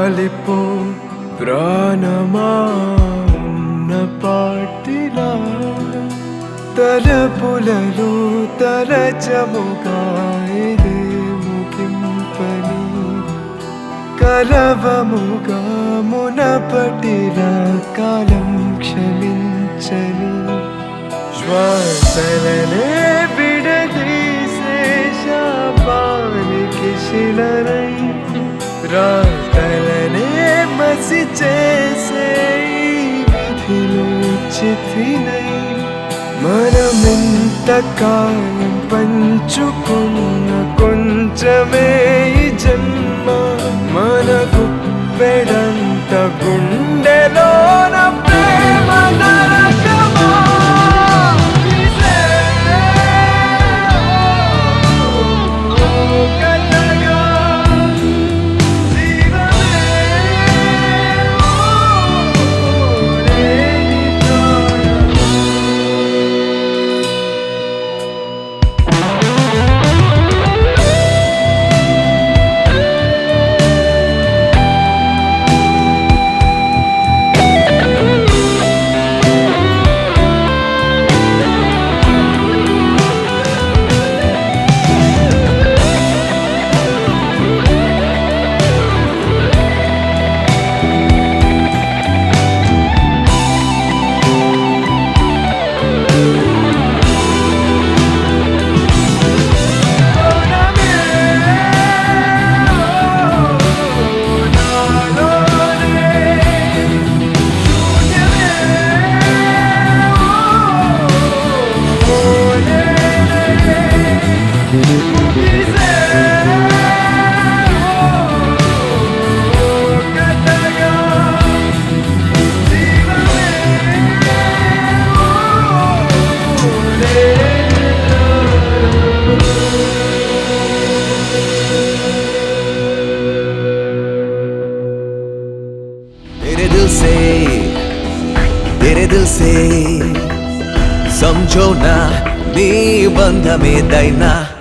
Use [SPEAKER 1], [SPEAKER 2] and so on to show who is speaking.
[SPEAKER 1] రాలిపో ప్రాణమాన్న పాటిలా తలపులలో తలచముగా ఇదే ముగింపని కలవముగా మునపటిలా కాలం క్షమించని శ్వాసలనే విడదీసే శాపానికి శిలనై రాతలనే మసి చేసే ఈ విధిలో చితినై మనమెంత కాలం పంచుకున్న కొంచెమే ఈ జన్మ మనకు పెడంత గుండెలోన ప్రేమ నరకమా
[SPEAKER 2] तेरे दिल से समझो ना नी बंध में दैना